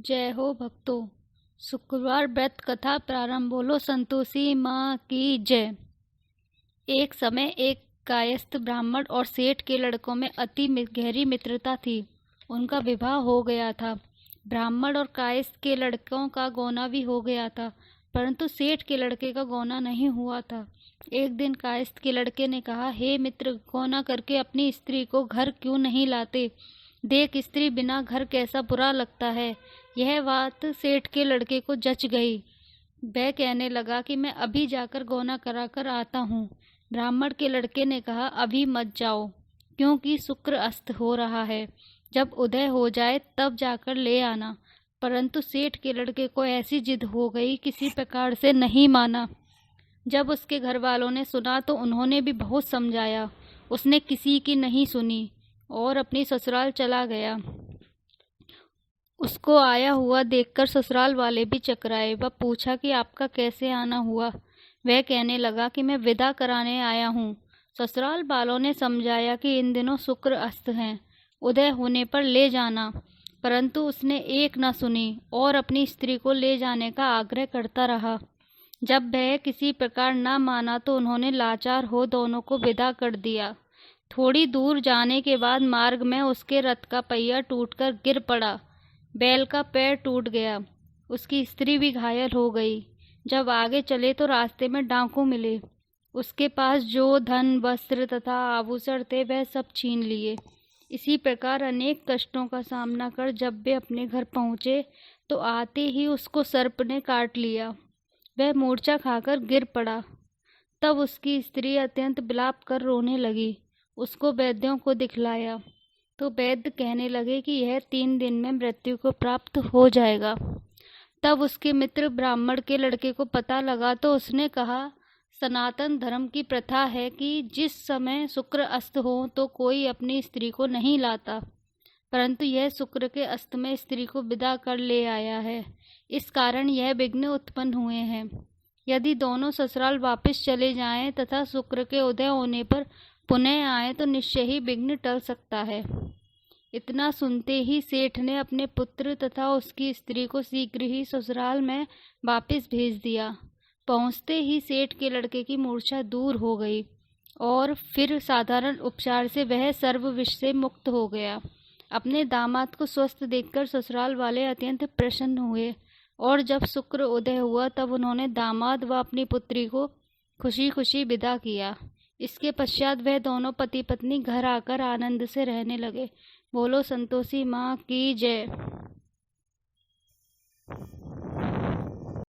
जय हो भक्तों। शुक्रवार व्रत कथा प्रारंभ। बोलो संतोषी माँ की जय। एक समय एक कायस्थ ब्राह्मण और सेठ के लड़कों में अति गहरी मित्रता थी। उनका विवाह हो गया था। ब्राह्मण और कायस्थ के लड़कों का गौना भी हो गया था, परंतु सेठ के लड़के का गौना नहीं हुआ था। एक दिन कायस्थ के लड़के ने कहा, हे मित्र, गौना करके अपनी स्त्री को घर क्यों नहीं लाते? देख, स्त्री बिना घर कैसा बुरा लगता है। यह बात सेठ के लड़के को जच गई। वह कहने लगा कि मैं अभी जाकर गौना कराकर आता हूँ। ब्राह्मण के लड़के ने कहा, अभी मत जाओ, क्योंकि शुक्र अस्त हो रहा है। जब उदय हो जाए तब जाकर ले आना। परंतु सेठ के लड़के को ऐसी जिद हो गई, किसी प्रकार से नहीं माना। जब उसके घर वालों ने सुना तो उन्होंने भी बहुत समझाया। उसने किसी की नहीं सुनी और अपनी ससुराल चला गया। उसको आया हुआ देखकर ससुराल वाले भी चकराए। वह पूछा कि आपका कैसे आना हुआ? वह कहने लगा कि मैं विदा कराने आया हूँ। ससुराल वालों ने समझाया कि इन दिनों शुक्र अस्त हैं, उदय होने पर ले जाना, परंतु उसने एक न सुनी और अपनी स्त्री को ले जाने का आग्रह करता रहा। जब वह किसी प्रकार न माना तो उन्होंने लाचार हो दोनों को विदा कर दिया। थोड़ी दूर जाने के बाद मार्ग में उसके रथ का पहिया टूटकर गिर पड़ा। बैल का पैर टूट गया। उसकी स्त्री भी घायल हो गई। जब आगे चले तो रास्ते में डाकू मिले। उसके पास जो धन, वस्त्र तथा आभूषण थे वह सब छीन लिए। इसी प्रकार अनेक कष्टों का सामना कर जब वे अपने घर पहुँचे तो आते ही उसको सर्प ने काट लिया। वह मूर्छा खाकर गिर पड़ा। तब उसकी स्त्री अत्यंत विलाप कर रोने लगी। उसको वैद्यों को दिखलाया तो वैद्य कहने लगे कि यह 3 दिन में मृत्यु को प्राप्त हो जाएगा। तब उसके मित्र ब्राह्मण के लड़के को पता लगा तो उसने कहा, सनातन धर्म की प्रथा है कि जिस समय शुक्र अस्त हो तो कोई अपनी स्त्री को नहीं लाता, परंतु यह शुक्र के अस्त में स्त्री को विदा कर ले आया है। इस कारण यह विघ्न उत्पन्न हुए हैं। यदि दोनों ससुराल वापस चले जाएं तथा शुक्र के उदय होने पर पुनः आए तो निश्चय ही विघ्न टल सकता है। इतना सुनते ही सेठ ने अपने पुत्र तथा उसकी स्त्री को शीघ्र ही ससुराल में वापस भेज दिया। पहुंचते ही सेठ के लड़के की मूर्छा दूर हो गई और फिर साधारण उपचार से वह सर्व विष से मुक्त हो गया। अपने दामाद को स्वस्थ देखकर ससुराल वाले अत्यंत प्रसन्न हुए और जब शुक्र उदय हुआ तब उन्होंने दामाद व अपनी पुत्री को खुशी खुशी विदा किया। इसके पश्चात वह दोनों पति पत्नी घर आकर आनंद से रहने लगे। बोलो संतोषी माँ की जय।